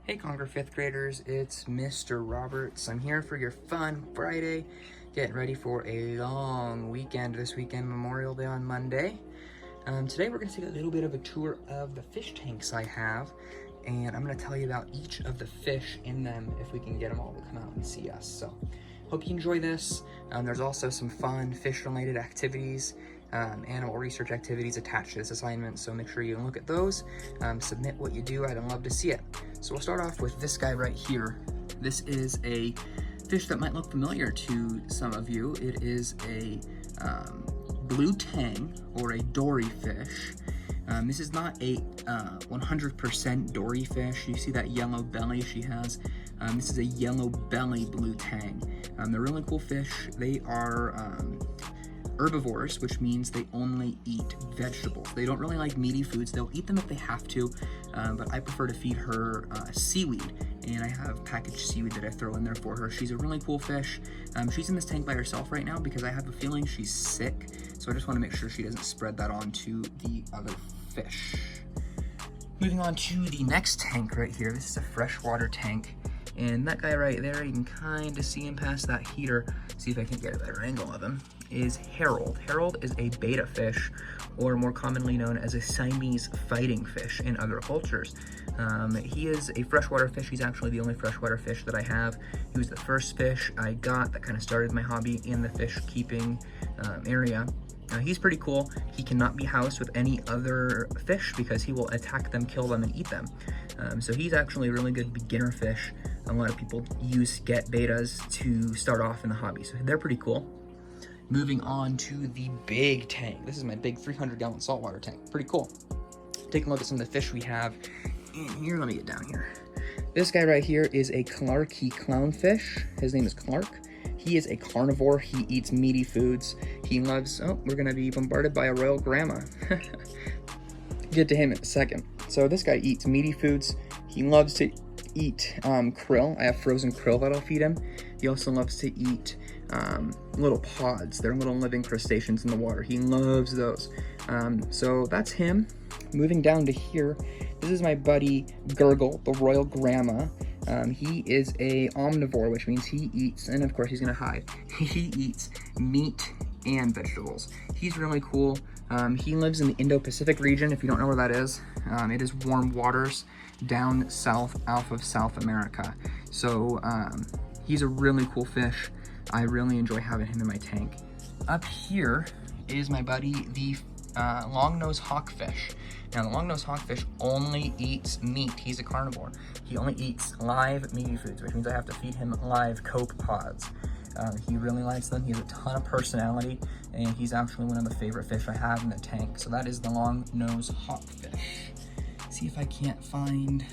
Hey Conquer 5th graders, it's Mr. Roberts. I'm here for your fun Friday. Getting ready for a long weekend this weekend, Memorial Day on Monday. Today we're going to take a little bit of a tour of the fish tanks I have, and I'm going to tell you about each of the fish in them if we can get them all to come out and see us. So hope you enjoy this. There's also some fun fish-related activities, animal research activities attached to this assignment, so make sure you look at those, submit what you do. I'd love to see it. So we'll start off with this guy right here. This is a fish that might look familiar to some of you. It is a blue tang, or a dory fish. This is not a 100% dory fish. You see that yellow belly she has? This is a yellow belly blue tang. They're really cool fish. They are herbivores, which means they only eat vegetables. They don't really like meaty foods. They'll eat them if they have to, but I prefer to feed her seaweed, and I have packaged seaweed that I throw in there for her. She's a really cool fish. She's in this tank by herself right now because I have a feeling she's sick, so I just want to make sure she doesn't spread that on to the other fish. Moving on to the next tank right here. This is a freshwater tank, and that guy right there, you can kind of see him past that heater. See if I can get a better angle of him. Is Harold. Harold is a betta fish, or more commonly known as a Siamese fighting fish in other cultures. He is a freshwater fish. He's actually the only freshwater fish that I have. He was the first fish I got that kind of started my hobby in the fish keeping area. He's pretty cool. He cannot be housed with any other fish because he will attack them, kill them, and eat them. So he's actually a really good beginner fish. A lot of people get bettas to start off in the hobby, so they're pretty cool. Moving on to the big tank. This is my big 300-gallon saltwater tank. Pretty cool. Taking a look at some of the fish we have in here. Let me get down here. This guy right here is a Clarky clownfish. His name is Clark. He is a carnivore. He eats meaty foods. He loves, oh, we're gonna be bombarded by a royal grandma. Get to him in a second. So this guy eats meaty foods. He loves to eat krill. I have frozen krill that I'll feed him. He also loves to eat little pods. They're little living crustaceans in the water. He loves those. So that's him. Moving down to here, this is my buddy Gurgle, the royal grandma. He is a omnivore, which means he eats, and of course he's gonna hide, he eats meat and vegetables. He's really cool. He lives in the Indo-Pacific region, if you don't know where that is. It is warm waters down south off of South America. So he's a really cool fish. I really enjoy having him in my tank. Up here is my buddy, the long-nosed hawkfish. Now, the long-nosed hawkfish only eats meat. He's a carnivore. He only eats live meaty foods, which means I have to feed him live copepods. He really likes them. He has a ton of personality, and he's actually one of the favorite fish I have in the tank. So that is the long-nosed hawkfish. See if I can't find,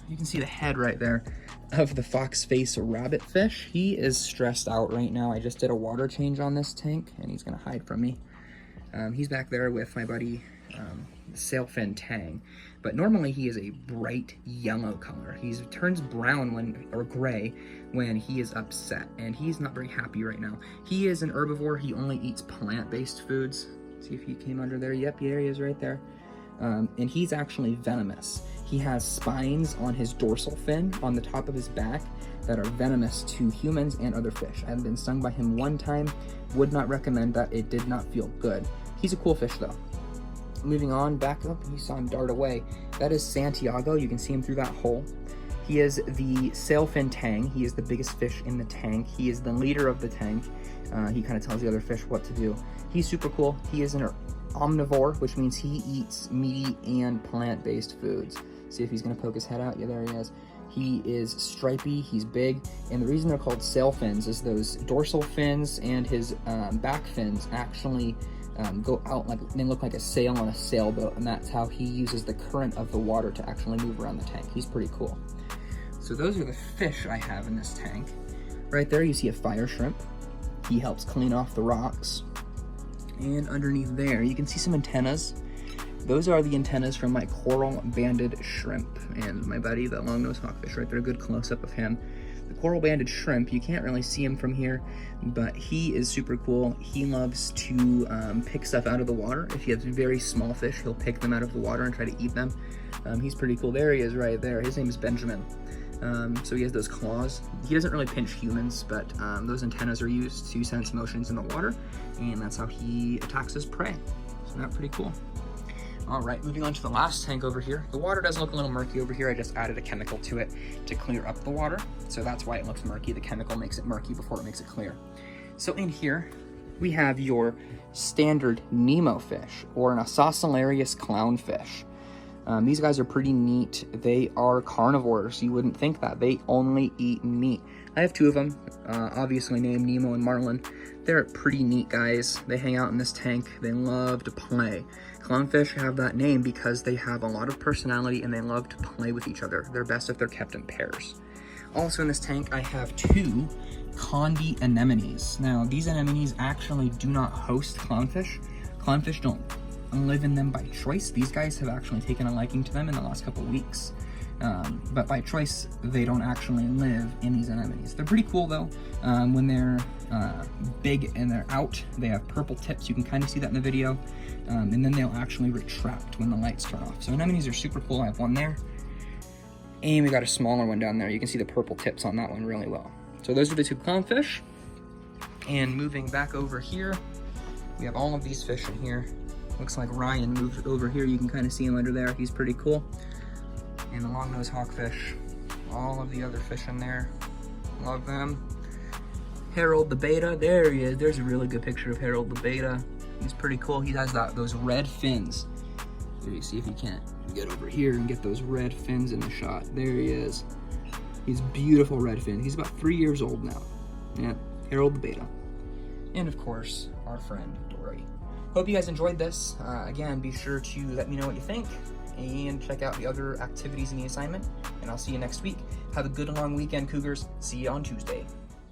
you can see the head right there of the fox-face rabbitfish. He is stressed out right now. I just did a water change on this tank, and he's gonna hide from me. He's back there with my buddy sailfin tang, but normally he is a bright yellow color. He turns brown or gray when he is upset, and he's not very happy right now. He is an herbivore. He only eats plant-based foods. See if he came under there. Yep, there he is right there. And he's actually venomous. He has spines on his dorsal fin on the top of his back that are venomous to humans and other fish. I've been stung by him one time. Would not recommend that. It did not feel good. He's a cool fish though. Moving on, back up, you saw him dart away. That is Santiago. You can see him through that hole. He is the sailfin tang. He is the biggest fish in the tank. He is the leader of the tank. He kind of tells the other fish what to do. He's super cool. He is an omnivore, which means he eats meaty and plant-based foods. See if he's gonna poke his head out. Yeah, there he is. He is stripy, he's big, and the reason they're called sail fins is those dorsal fins and his back fins actually go out, like they look like a sail on a sailboat, and that's how he uses the current of the water to actually move around the tank. He's pretty cool. So those are the fish I have in this tank. Right there you see a fire shrimp. He helps clean off the rocks. And underneath there you can see some antennas. Those are the antennas from my coral banded shrimp. And my buddy, the long-nosed hawkfish right there, a good close-up of him. the coral-banded shrimp. You can't really see him from here, but he is super cool. He loves to pick stuff out of the water. If he has very small fish, he'll pick them out of the water and try to eat them. He's pretty cool. There he is right there. His name is Benjamin. So he has those claws. He doesn't really pinch humans, but those antennas are used to sense motions in the water, and that's how he attacks his prey. So that's pretty cool. All right, moving on to the last tank over here. The water does look a little murky over here. I just added a chemical to it to clear up the water. So that's why it looks murky. The chemical makes it murky before it makes it clear. So in here, we have your standard Nemo fish, or an Isoscelarus clownfish. These guys are pretty neat. They are carnivores. You wouldn't think that. They only eat meat. I have two of them, obviously named Nemo and Marlin. They're pretty neat guys. They hang out in this tank. They love to play. Clownfish have that name because they have a lot of personality and they love to play with each other. They're best if they're kept in pairs. Also in this tank, I have two condi anemones. Now, these anemones actually do not host clownfish. Clownfish don't live in them by choice. These guys have actually taken a liking to them in the last couple weeks. But by choice, they don't actually live in these anemones. They're pretty cool though. When they're big and they're out, they have purple tips. You can kind of see that in the video. And then they'll actually retract when the lights turn off. So anemones are super cool. I have one there. And we got a smaller one down there. You can see the purple tips on that one really well. So those are the two clownfish. And moving back over here, we have all of these fish in here. Looks like Ryan moved over here. You can kind of see him under there. He's pretty cool. And the long-nosed hawkfish. All of the other fish in there. Love them. Harold the beta. There he is. There's a really good picture of Harold the beta. He's pretty cool. He has those red fins. There, you see if you can't get over here and get those red fins in the shot. There he is. He's beautiful red fin. He's about 3 years old now. Yeah, Harold the beta. And of course, our friend Dory. Hope you guys enjoyed this. Again, be sure to let me know what you think and check out the other activities in the assignment. And I'll see you next week. Have a good long weekend, Cougars. See you on Tuesday.